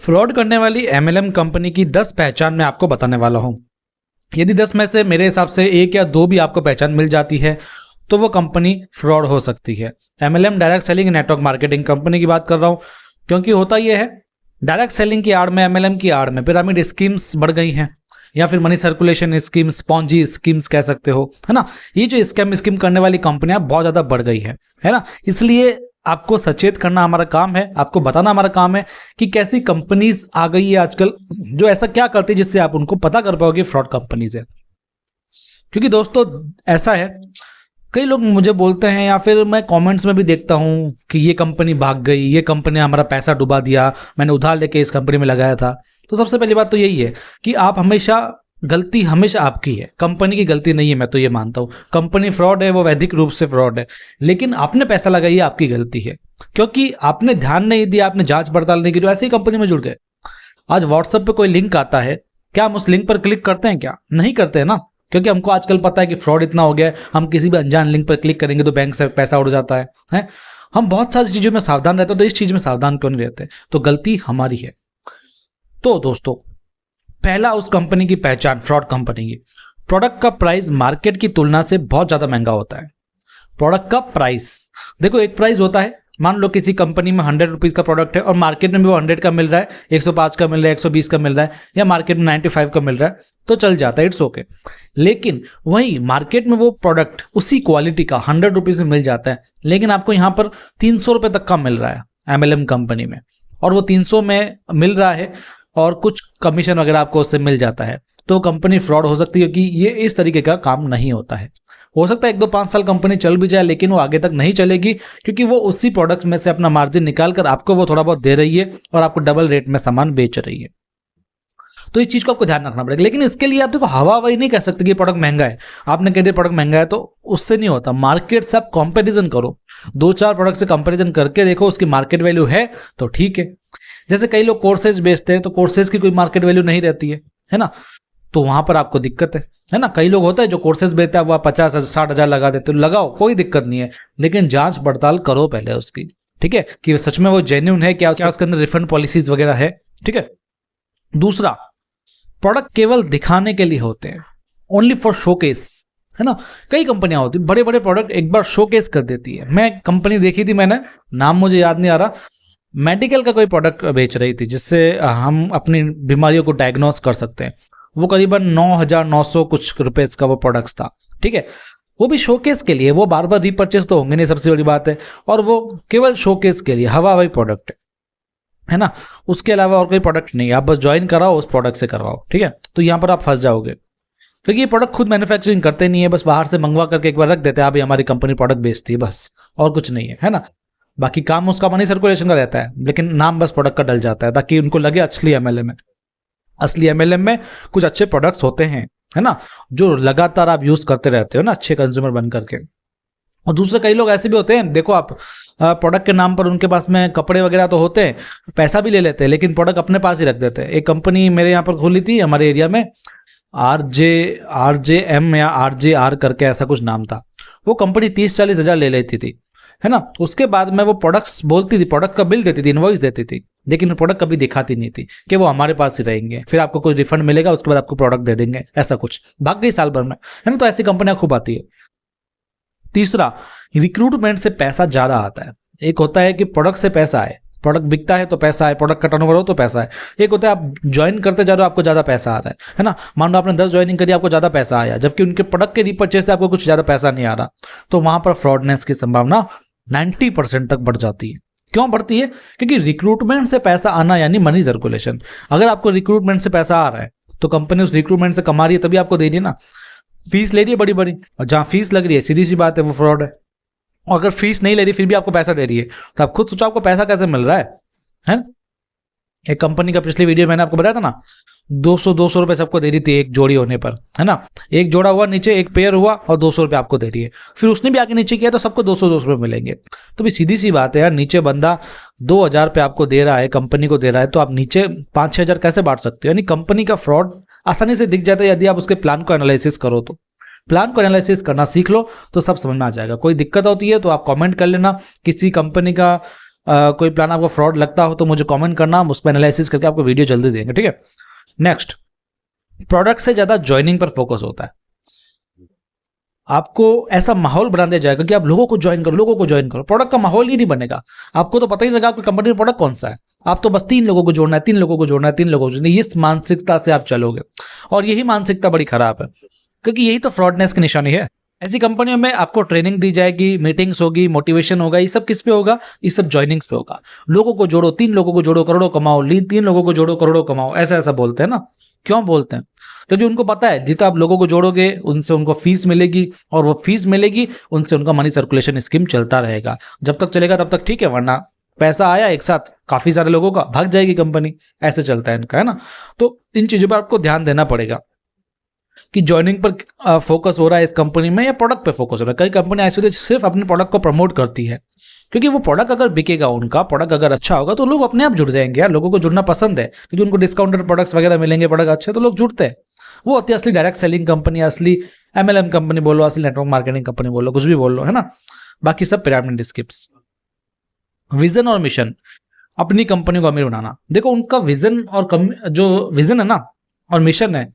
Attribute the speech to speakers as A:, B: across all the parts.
A: Fraud करने वाली MLM company की 10 पहचान मैं आपको बताने वाला हूं। यदि 10 में से मेरे हिसाब से 1 या 2 भी आपको पहचान मिल जाती है तो वो कंपनी फ्रॉड हो सकती है। MLM direct selling network marketing company की बात कर रहा हूं, क्योंकि होता यह है डायरेक्ट सेलिंग की आड़ में, एमएलएम की आड़ में पिरामिड स्कीम्स बढ़ गई हैं, या फिर money circulation schemes, Ponzi schemes कह सकते हो, है ना। ये जो स्कीम करने वाली कंपनियां बहुत ज्यादा बढ़ गई है ना। इसलिए आपको सचेत करना हमारा काम है, आपको बताना हमारा काम है कि कैसी कंपनीज आ गई है आजकल जो ऐसा क्या करती है जिससे आप उनको पता कर पाओगे फ्रॉड कंपनीज है। क्योंकि दोस्तों ऐसा है, कई लोग मुझे बोलते हैं या फिर मैं कमेंट्स में भी देखता हूं कि ये कंपनी भाग गई, ये कंपनी ने हमारा पैसा डुबा दिया, मैंने उधार लेके इस कंपनी में लगाया था। तो सबसे पहली बात तो यही है कि आप गलती हमेशा आपकी है, कंपनी की गलती नहीं है। मैं तो ये मानता हूं कंपनी फ्रॉड है, वो वैधिक रूप से फ्रॉड है, लेकिन आपने पैसा लगाई आपकी गलती है, क्योंकि आपने ध्यान नहीं दिया, आपने जांच पड़ताल नहीं की, तो ऐसे ही कंपनी में जुड़ गए। आज व्हाट्सएप पे कोई लिंक आता है, क्या हम उस लिंक पर क्लिक करते हैं? क्या नहीं करते हैं ना, क्योंकि हमको आजकल पता है कि फ्रॉड इतना हो गया है, हम किसी भी अनजान लिंक पर क्लिक करेंगे तो बैंक से पैसा उड़ जाता है? हम बहुत सारी चीजों में सावधान रहते हैं, तो इस चीज में सावधान क्यों नहीं रहते? तो गलती हमारी है। तो दोस्तों पहला उस कंपनी की पहचान, फ्रॉड कंपनी की, प्रोडक्ट का प्राइस मार्केट की तुलना से बहुत ज्यादा महंगा होता है। प्रोडक्ट का प्राइस देखो, एक प्राइस होता है, मान लो किसी कंपनी में 100 रुपीज का प्रोडक्ट है और मार्केट में भी वो 100 का मिल रहा है, 105 का मिल रहा है, 120 का मिल रहा है, या मार्केट में 95 का मिल रहा है, तो चल जाता है, इट्स ओके। लेकिन वही मार्केट में वो प्रोडक्ट उसी क्वालिटी का 100 रुपीज में मिल जाता है, लेकिन आपको यहाँ पर 300 रुपए तक का मिल रहा है एमएलएम कंपनी में, और वो 300 में मिल रहा है और कुछ कमीशन वगैरह आपको उससे मिल जाता है, तो कंपनी फ्रॉड हो सकती है, क्योंकि ये इस तरीके का काम नहीं होता है। हो सकता है 1-2-5 साल कंपनी चल भी जाए, लेकिन वो आगे तक नहीं चलेगी, क्योंकि वो उसी प्रोडक्ट में से अपना मार्जिन निकाल कर आपको वो थोड़ा बहुत दे रही है और आपको डबल रेट में सामान बेच रही है। तो इस चीज को आपको ध्यान रखना पड़ेगा। लेकिन इसके लिए आप देखो हवा वही नहीं कह सकते कि प्रोडक्ट महंगा है, आपने कह दिया प्रोडक्ट महंगा है, तो उससे नहीं होता। मार्केट से आप कंपैरिजन करो, 2-4 प्रोडक्ट से कंपैरिजन करके देखो, उसकी मार्केट वैल्यू है तो ठीक है। जैसे कई लोग कोर्सेज बेचते हैं, तो कोर्सेज की कोई मार्केट वैल्यू नहीं रहती है ना, तो वहां पर आपको दिक्कत है ना। कई लोग होता है जो कोर्सेज बेचता है, वो 50,000-60,000 लगा देते, तो लगाओ, कोई दिक्कत नहीं है, लेकिन जांच पड़ताल करो पहले उसकी, ठीक है, कि सच में वो जेन्युइन है, क्या उसके अंदर रिफंड पॉलिसीज वगैरह है, ठीक है। दूसरा, प्रोडक्ट केवल दिखाने के लिए होते हैं, ओनली फॉर शोकेस, है ना। कई कंपनियां होती बड़े बड़े प्रोडक्ट एक बार शोकेस कर देती है। मैं कंपनी देखी थी, मैंने नाम मुझे याद नहीं आ रहा, मेडिकल का कोई प्रोडक्ट बेच रही थी जिससे हम अपनी बीमारियों को डायग्नोस कर सकते हैं। वो करीबन 9,900 कुछ रुपए का वो प्रोडक्ट्स था, ठीक है। वो भी शोकेस के लिए, वो बार बार रीपर्चेस तो होंगे नहीं, सबसे बड़ी बात है, और वो केवल शोकेस के लिए हवा हवाई प्रोडक्ट है ना। उसके अलावा और कोई प्रोडक्ट नहीं, आप बस ज्वाइन कराओ, उस प्रोडक्ट से करवाओ, ठीक है। तो यहाँ पर आप फंस जाओगे, क्योंकि ये प्रोडक्ट खुद मैन्युफैक्चरिंग करते नहीं है, बस बाहर से मंगवा करके एक बार रख देते हैं, अभी हमारी कंपनी प्रोडक्ट बेचती है, बस, और कुछ नहीं है ना। बाकी काम उसका मनी सर्कुलेशन का रहता है, लेकिन नाम बस प्रोडक्ट का डल जाता है, ताकि उनको लगे असली एमएलएम है। असली एमएलएम में कुछ अच्छे प्रोडक्ट्स होते हैं, है ना, जो लगातार आप यूज करते रहते हो ना, अच्छे कंज्यूमर बन करके। और दूसरे कई लोग ऐसे भी होते हैं, देखो आप, प्रोडक्ट के नाम पर उनके पास में कपड़े वगैरह तो होते हैं, पैसा भी ले लेते हैं, लेकिन प्रोडक्ट अपने पास ही रख देते हैं। एक कंपनी मेरे यहाँ पर खुली थी हमारे एरिया में, RJM या RJR करके ऐसा कुछ नाम था। वो कंपनी 30-40 हजार ले लेती थी, है ना। उसके बाद में वो प्रोडक्ट्स बोलती थी, प्रोडक्ट का बिल देती थी, इनवॉइस देती थी, लेकिन प्रोडक्ट कभी दिखाती नहीं थी कि वो हमारे पास ही रहेंगे, फिर आपको कोई रिफंड मिलेगा, उसके बाद आपको प्रोडक्ट दे देंगे, ऐसा कुछ। भाग गई साल भर में, है ना। तो ऐसी कंपनियां खूब आती है। तीसरा, रिक्रूटमेंट से पैसा ज्यादा आता है। एक होता है कि प्रोडक्ट से पैसा आए, प्रोडक्ट बिकता है तो पैसा है, प्रोडक्ट का टर्नओवर हो तो पैसा है। एक होता है आप ज्वाइन करते जा रहे हो, आपको ज्यादा पैसा आ रहा है ना। मान लो आपने 10 ज्वाइनिंग करी, आपको ज्यादा पैसा आया, जबकि उनके प्रोडक्ट के रीपर्चेस से आपको कुछ ज्यादा पैसा नहीं आ रहा, तो वहां पर फ्रॉडनेस की संभावना 90% तक बढ़ जाती है। क्यों बढ़ती है? क्योंकि रिक्रूटमेंट से पैसा आना यानी मनी सर्कुलेशन। अगर आपको रिक्रूटमेंट से पैसा आ रहा है तो कंपनी उस रिक्रूटमेंट से कमा रही है, तभी आपको दे रही है ना। फीस ले रही है बड़ी बड़ी, और जहां फीस लग रही है, सीधी सी बात है, वो फ्रॉड है। और अगर फीस नहीं ले रही फिर भी आपको पैसा दे रही है, तो आप खुद सोचो आपको पैसा कैसे मिल रहा है? एक कंपनी का पिछली वीडियो मैंने आपको बताया था ना, 200 रुपए सबको दे रही थी एक जोड़ी होने पर, है ना। एक जोड़ा हुआ नीचे, एक पेयर हुआ, और 200 रुपए आपको दे रही है। फिर उसने भी आगे नीचे किया तो सबको 200 रुपए मिलेंगे। तो भी सीधी सी बात है यार, नीचे बंदा 2,000 पे आपको दे रहा है, कंपनी को दे रहा है, तो आप नीचे 5-6 हजार कैसे बांट सकते हो? यानी कंपनी का फ्रॉड आसानी से दिख जाता है यदि आप उसके प्लान को एनालिसिस करो तो। प्लान को एनालिसिस करना सीख लो तो सब समझ में आ जाएगा। कोई दिक्कत होती है तो आप कमेंट कर लेना, किसी कंपनी का कोई प्लान आपको फ्रॉड लगता हो तो मुझे कमेंट करना, हम उस पर एनालिसिस करके आपको वीडियो जल्दी देंगे, ठीक है। नेक्स्ट, प्रोडक्ट से ज़्यादा ज्वाइनिंग पर फोकस होता है। आपको ऐसा माहौल बना दिया जाएगा कि आप लोगों को ज्वाइन करो, लोगों को ज्वाइन करो, प्रोडक्ट का माहौल ही नहीं बनेगा। आपको तो पता ही नहीं लगा आपकी कंपनी में प्रोडक्ट कौन सा है, आप तो बस 3 लोगों को जोड़ना है, 3 लोगों को जोड़ना है, 3 लोगों को जोड़ना है, इस मानसिकता से आप चलोगे और यही मानसिकता बड़ी खराब है, क्योंकि यही तो फ्रॉडनेस की निशानी है। ऐसी कंपनियों में आपको ट्रेनिंग दी जाएगी, मीटिंग्स होगी, मोटिवेशन होगा, ये सब किस पे होगा, ये सब ज्वाइनिंग्स पे होगा। लोगों को जोड़ो, 3 लोगों को जोड़ो, करोड़ों कमाओ, 3 लोगों को जोड़ो, करोड़ों कमाओ, ऐसा ऐसा बोलते हैं ना। क्यों बोलते हैं? क्योंकि उनको पता है जितना आप लोगों को जोड़ोगे उनसे उनको फीस मिलेगी, और वो फीस मिलेगी उनसे उनका मनी सर्कुलेशन स्कीम चलता रहेगा। जब तक चलेगा तब तक ठीक है, वरना पैसा आया एक साथ काफी सारे लोगों का, भाग जाएगी कंपनी। ऐसे चलता है इनका, है ना। तो इन चीजों पर आपको ध्यान देना पड़ेगा कि ज्वाइनिंग पर फोकस हो रहा है इस कंपनी में या प्रोडक्ट पे फोकस हो रहा है। कई कंपनी ऐसी होती है सिर्फ अपने प्रोडक्ट को प्रमोट करती है, क्योंकि वो प्रोडक्ट अगर बिकेगा, उनका प्रोडक्ट अगर अच्छा होगा तो लोग अपने आप जुड़ जाएंगे यार। लोगों को जुड़ना पसंद है क्योंकि उनको डिस्काउंटेड प्रोडक्ट्स वगैरह मिलेंगे, प्रोडक्ट अच्छे, तो लोग जुड़ते हैं। वो होती है असली डायरेक्ट सेलिंग कंपनी, असली MLM कंपनी बोलो, असली नेटवर्क मार्केटिंग कंपनी बोलो, कुछ भी बोल लो, है ना। बाकी सब पिरामिड स्किप्स। विजन और मिशन, अपनी कंपनी को अमीर बनाना। देखो उनका विजन और जो विजन है ना और मिशन है,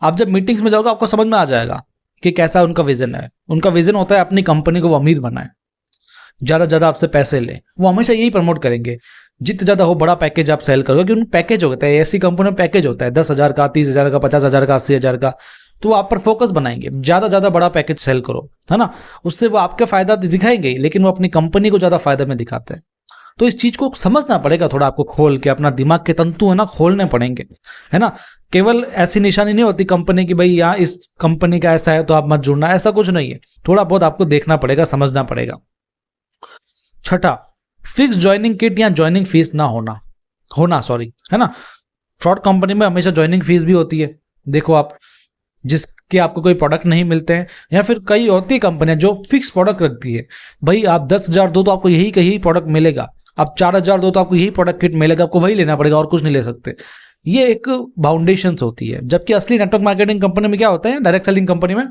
A: आप जब मीटिंग्स में जाओगे आपको समझ में आ जाएगा कि कैसा उनका विजन है। उनका विजन होता है अपनी कंपनी को वो अमीर बनाए, ज़्यादा से ज़्यादा आपसे पैसे ले। वो हमेशा यही प्रमोट करेंगे, जितना ज़्यादा हो बड़ा पैकेज आप सेल करोगे, क्योंकि उन पैकेज होता है, ऐसी कंपनी में पैकेज होता है 10,000 का, 30,000 का, 50,000 का, 80,000 का। तो वो आप पर फोकस बनाएंगे, ज़्यादा ज़्यादा बड़ा पैकेज सेल करो, है ना। उससे वो आपका फायदा दिखाएंगे, लेकिन वो अपनी कंपनी को ज़्यादा फायदा में दिखाते हैं। तो इस चीज को समझना पड़ेगा थोड़ा आपको, खोल के अपना दिमाग के तंतु है ना खोलने पड़ेंगे, है ना। केवल ऐसी निशानी नहीं होती कंपनी की, भाई यहाँ इस कंपनी का ऐसा है तो आप मत जुड़ना, ऐसा कुछ नहीं है। थोड़ा बहुत आपको देखना पड़ेगा, समझना पड़ेगा। छठा, फिक्स ज्वाइनिंग किट या ज्वाइनिंग फीस ना होना सॉरी, है ना। फ्रॉड कंपनी में हमेशा ज्वाइनिंग फीस भी होती है। देखो आप, जिसके आपको कोई प्रोडक्ट नहीं मिलते हैं, या फिर कई होती कंपनियां जो फिक्स प्रोडक्ट रखती है, भाई आप 10,000 दो तो आपको यही प्रोडक्ट मिलेगा, आप 4,000 दो तो आपको यही प्रोडक्ट किट मिलेगा, आपको वही लेना पड़ेगा और कुछ नहीं ले सकते। ये एक बाउंडेशंस होती है। जबकि असली नेटवर्क मार्केटिंग कंपनी में क्या होता है, डायरेक्ट सेलिंग कंपनी में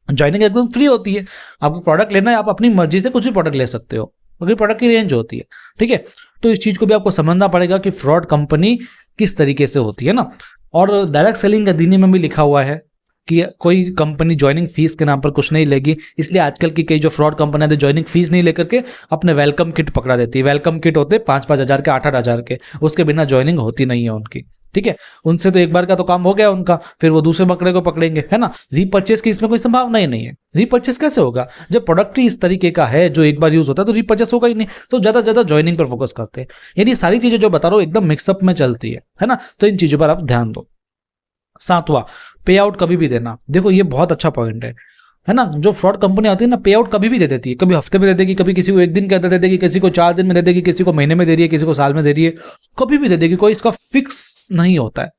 A: ज्वाइनिंग एकदम फ्री होती है। आपको प्रोडक्ट लेना है, आप अपनी मर्जी से कुछ भी प्रोडक्ट ले सकते हो, क्योंकि प्रोडक्ट की रेंज होती है, ठीक है। तो इस चीज को भी आपको समझना पड़ेगा कि फ्रॉड कंपनी किस तरीके से होती है ना। और डायरेक्ट सेलिंग अधिनियम में भी लिखा हुआ है कि कोई कंपनी ज्वाइनिंग फीस के नाम पर कुछ नहीं लेगी। इसलिए आजकल की कई जो फ्रॉड कंपनियां थे, ज्वाइनिंग फीस नहीं लेकर के अपने वेलकम किट पकड़ा देती है। वेलकम किट होते 5-5 हज़ार के, 8-8 हज़ार के, उसके बिना ज्वाइनिंग होती नहीं है उनकी, ठीक है। उनसे तो एक बार का तो काम हो गया उनका, फिर वो दूसरे बकरे को पकड़ेंगे, है ना। रीपर्चेस की इसमें कोई संभावना ही नहीं है। रीपर्चेस कैसे होगा जब प्रोडक्ट ही इस तरीके का है जो एक बार यूज होता है, तो रीपर्चेस होगा ही नहीं। तो ज्यादा ज्यादा ज्वाइनिंग पर फोकस करते हैं। यानी सारी चीजें जो बता रहा हूं एकदम मिक्सअप में चलती है ना। तो इन चीजों पर आप ध्यान दो। 7वां, पे आउट कभी भी देना। देखो ये बहुत अच्छा पॉइंट है ना। जो फ्रॉड कंपनी आती है ना, पे आउट कभी भी दे देती है। कभी हफ्ते में दे देगी, कभी किसी को 1 दिन के अंदर दे देगी, किसी को 4 दिन में दे देगी, किसी को महीने में दे रही है, किसी को साल में दे रही है, कभी भी दे देगी। कोई इसका फिक्स नहीं होता है।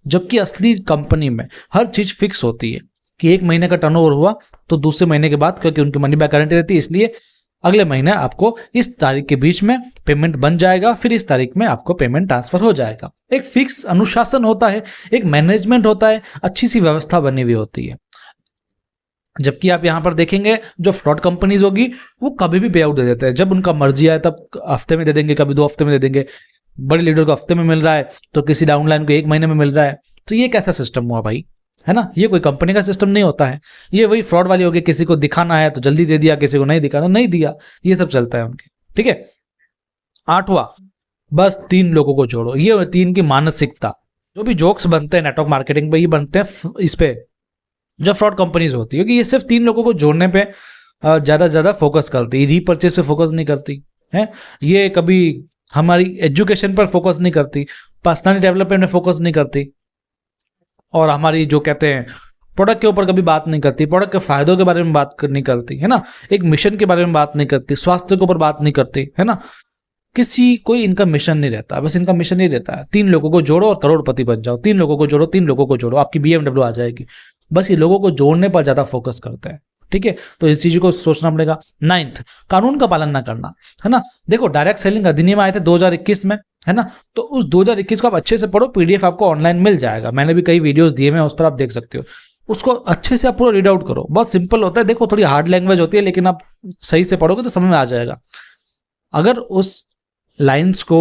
A: जबकि असली कंपनी में हर चीज फिक्स होती है कि 1 महीने का टर्नओवर हुआ तो दूसरे महीने के बाद, क्योंकि उनकी मनी बैक गारंटी रहती है, इसलिए अगले महीने आपको इस तारीख के बीच में पेमेंट बन जाएगा, फिर इस तारीख में आपको पेमेंट ट्रांसफर हो जाएगा। एक फिक्स अनुशासन होता है, एक मैनेजमेंट होता है, अच्छी सी व्यवस्था बनी हुई होती है। जबकि आप यहां पर देखेंगे जो फ्रॉड कंपनीज होगी वो कभी भी पे आउट दे देते हैं। जब उनका मर्जी आए तब हफ्ते में दे देंगे, कभी 2 हफ्ते में दे देंगे। बड़े लीडर को हफ्ते में मिल रहा है तो किसी डाउनलाइन को 1 महीने में मिल रहा है। तो ये कैसा सिस्टम हुआ भाई, है ना। ये कोई कंपनी का सिस्टम नहीं होता है। ये वही फ्रॉड वाली होगी, किसी को दिखाना है तो जल्दी दे दिया, किसी को नहीं दिखाना नहीं दिया, ये सब चलता है उनके, ठीक है। 8वां, बस 3 लोगों को जोड़ो। ये होती है इनकी मानसिकता। जो भी जोक्स बनते हैं नेटवर्क मार्केटिंग पे, ये बनते हैं इस पे जो फ्रॉड कंपनीज होती है, क्योंकि ये सिर्फ 3 लोगों को जोड़ने पे ज्यादा ज्यादा फोकस करती है, रीपर्चेस पे फोकस नहीं करती है। ये कभी हमारी एजुकेशन पर फोकस नहीं करती, पर्सनालिटी डेवलपमेंट में फोकस नहीं करती, और हमारी जो कहते हैं प्रोडक्ट के ऊपर कभी बात नहीं करती, प्रोडक्ट के फायदों के बारे में बात नहीं करती, है ना। एक मिशन के बारे में बात नहीं करती, स्वास्थ्य के ऊपर बात नहीं करती, है ना। कोई इनका मिशन नहीं रहता। बस इनका मिशन नहीं रहता है 3 लोगों को जोड़ो और करोड़पति बन जाओ, 3 लोगों को जोड़ो, 3 लोगों को जोड़ो, आपकी BMW आ जाएगी। बस ये लोगों को जोड़ने पर ज्यादा फोकस करते हैं, ठीक है। तो इस चीज को सोचना पड़ेगा। 9th, कानून का पालन ना करना, है ना। देखो डायरेक्ट सेलिंग अधिनियम आए थे 2021 में, है ना। तो उस 2021 को आप अच्छे से पढ़ो, PDF आपको ऑनलाइन मिल जाएगा। मैंने भी कई वीडियोस दिए हैं, उस पर आप देख सकते हो। उसको अच्छे से आप पूरा रीड आउट करो। बहुत सिंपल होता है। देखो थोड़ी हार्ड लैंग्वेज होती है, लेकिन आप सही से पढ़ोगे तो समझ में आ जाएगा। अगर उस लाइंस को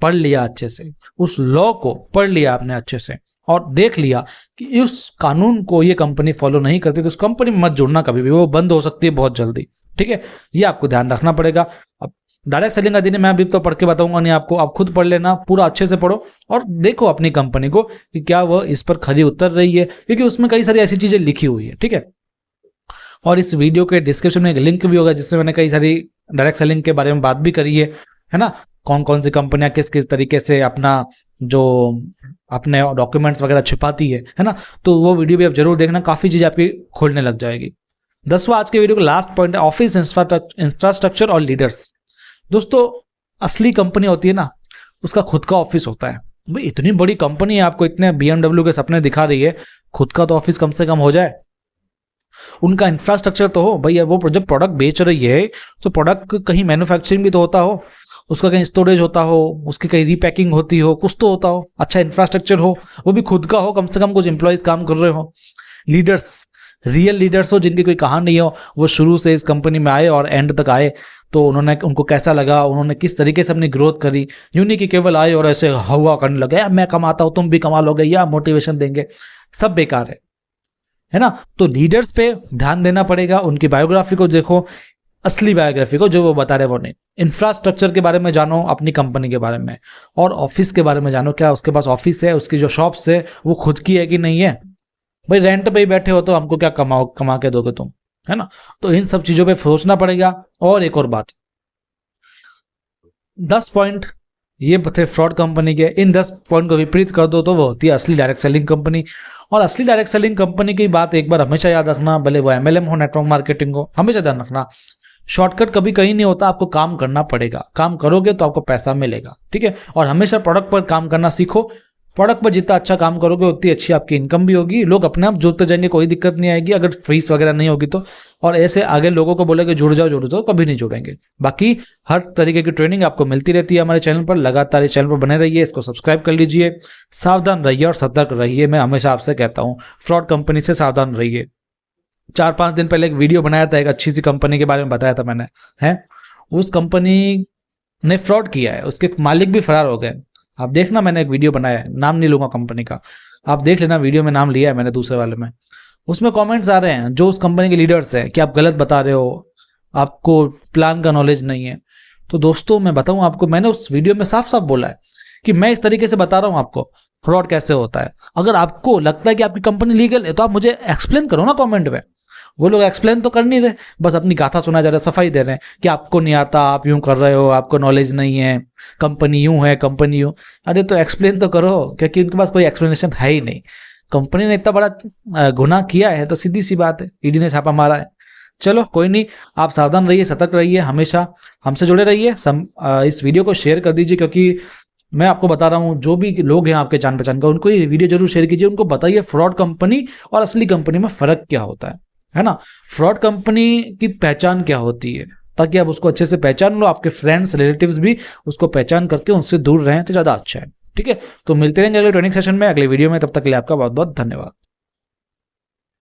A: पढ़ लिया अच्छे से, उस लॉ को पढ़ लिया आपने अच्छे से और देख लिया कि उस कानून को ये कंपनी फॉलो नहीं करती तो उस कंपनी में मत जुड़ना कभी भी, वो बंद हो सकती है बहुत जल्दी। ठीक है, ये आपको ध्यान रखना पड़ेगा। अब डायरेक्ट सेलिंग का दिन मैं अभी तो पढ़ के बताऊंगा नहीं आपको, आप खुद पढ़ लेना, पूरा अच्छे से पढ़ो और देखो अपनी कंपनी को कि क्या वह इस पर खरी उतर रही है, क्योंकि उसमें कई सारी ऐसी चीजें लिखी हुई है। ठीक है, और इस वीडियो के डिस्क्रिप्शन में एक लिंक भी होगा जिसमें मैंने कई सारी डायरेक्ट सेलिंग के बारे में बात भी करी है ना, कौन कौन सी कंपनियां किस किस तरीके से अपने डॉक्यूमेंट्स वगैरह छिपाती है ना, तो वो वीडियो भी आप जरूर देखना, काफ़ी चीज़ आपकी खोलने लग जाएगी। 10वां आज के वीडियो का लास्ट पॉइंट है ऑफिस इंफ्रास्ट्रक्चर और लीडर्स। दोस्तों, असली कंपनी होती है ना, उसका खुद का ऑफिस होता है। भाई इतनी बड़ी कंपनी है, आपको इतने BMW के सपने दिखा रही है, खुद का तो ऑफिस कम से कम हो जाए, उनका इंफ्रास्ट्रक्चर तो हो। भैया वो जब प्रोडक्ट बेच रही है तो प्रोडक्ट कहीं मैन्युफैक्चरिंग भी तो होता हो, उसका कहीं स्टोरेज होता हो, उसकी कहीं रीपैकिंग होती हो, कुछ तो होता हो, अच्छा इंफ्रास्ट्रक्चर हो, वो भी खुद का हो, कम से कम कुछ एम्प्लॉयज काम कर रहे हो। लीडर्स, रियल लीडर्स हो, जिनकी कोई कहानी हो, वो शुरू से इस कंपनी में आए और एंड तक आए, तो उनको कैसा लगा, उन्होंने किस तरीके से अपनी ग्रोथ करी। यूं नहीं कि केवल आए और ऐसे हवा करने लगे, मैं कमाता हूँ तुम भी कमा लोगे, या मोटिवेशन देंगे, सब बेकार है ना। तो लीडर्स पे ध्यान देना पड़ेगा, उनकी बायोग्राफी को देखो, असली बायोग्राफी को, जो वो बता रहे वो नहीं। इंफ्रास्ट्रक्चर के बारे में जानो, अपनी कंपनी के बारे में, और ऑफिस के बारे में जानो, क्या उसके पास ऑफिस है, उसकी जो शॉप्स है वो खुद की है कि नहीं है। भाई रेंट पे ही बैठे हो तो हमको क्या कमा के दोगे तुम, है ना। तो इन सब चीजों पे सोचना पड़ेगा। और एक और बात, 10 पॉइंट ये थे फ्रॉड कंपनी के, इन 10 पॉइंट को विपरीत कर दो तो वो होती है असली डायरेक्ट सेलिंग कंपनी। और असली डायरेक्ट सेलिंग कंपनी की बात एक बार हमेशा याद रखना, भले वो MLM हो, नेटवर्क मार्केटिंग हो, हमेशा ध्यान रखना, शॉर्टकट कभी कहीं नहीं होता, आपको काम करना पड़ेगा, काम करोगे तो आपको पैसा मिलेगा। ठीक है, और हमेशा प्रोडक्ट पर काम करना सीखो, प्रोडक्ट पर जितना अच्छा काम करोगे उतनी अच्छी आपकी इनकम भी होगी, लोग अपने आप जुड़ते जाएंगे, कोई दिक्कत नहीं आएगी अगर फीस वगैरह नहीं होगी तो। और ऐसे आगे लोगों को बोलेगे जुड़ जाओ, कभी नहीं जुड़ेंगे। बाकी हर तरीके की ट्रेनिंग आपको मिलती रहती है हमारे चैनल पर, लगातार इस चैनल पर बने रहिए, इसको सब्सक्राइब कर लीजिए। सावधान रहिए और सतर्क रहिए, मैं हमेशा आपसे कहता हूँ, फ्रॉड कंपनी से सावधान रहिए। 4-5 दिन पहले एक वीडियो बनाया था, एक अच्छी सी कंपनी के बारे में बताया था मैंने, है उस कंपनी ने फ्रॉड किया है, उसके मालिक भी फरार हो गए। आप देखना, मैंने एक वीडियो बनाया है, नाम नहीं लूंगा कंपनी का, आप देख लेना, वीडियो में नाम लिया है मैंने दूसरे वाले में। उसमें कमेंट्स आ रहे हैं जो उस कंपनी के लीडर्स हैं कि आप गलत बता रहे हो, आपको प्लान का नॉलेज नहीं है। तो दोस्तों मैं बताऊं आपको, मैंने उस वीडियो में साफ साफ बोला है कि मैं इस तरीके से बता रहा हूं आपको फ्रॉड कैसे होता है। अगर आपको लगता है कि आपकी कंपनी लीगल है तो आप मुझे एक्सप्लेन करो ना कमेंट में। वो लोग एक्सप्लेन तो कर नहीं रहे, बस अपनी गाथा सुना जा रहा है, सफाई दे रहे हैं कि आपको नहीं आता, आप यूं कर रहे हो, आपको नॉलेज नहीं है, कंपनी यूं है, कंपनी यूं। अरे तो एक्सप्लेन तो करो, क्योंकि उनके पास कोई एक्सप्लेनेशन है ही नहीं। कंपनी ने इतना बड़ा गुनाह किया है तो सीधी सी बात है, ईडी ने छापा मारा है। चलो कोई नहीं, आप सावधान रहिए, सतर्क रहिए, हमेशा हमसे जुड़े रहिए। इस वीडियो को शेयर कर दीजिए, क्योंकि मैं आपको बता रहा हूँ, जो भी लोग हैं आपके जान पहचान का, उनको ये वीडियो जरूर शेयर कीजिए, उनको बताइए फ्रॉड कंपनी और असली कंपनी में फ़र्क क्या होता है ना। फ्रॉड कंपनी की पहचान क्या होती है, ताकि आप उसको अच्छे से पहचान लो, आपके फ्रेंड्स रिलेटिव्स भी उसको पहचान करके उनसे दूर रहें तो ज़्यादा अच्छा है। ठीक है, तो मिलते रहेंगे अगले ट्रेनिंग सेशन में, अगले वीडियो में, तब तक के लिए आपका बहुत बहुत धन्यवाद।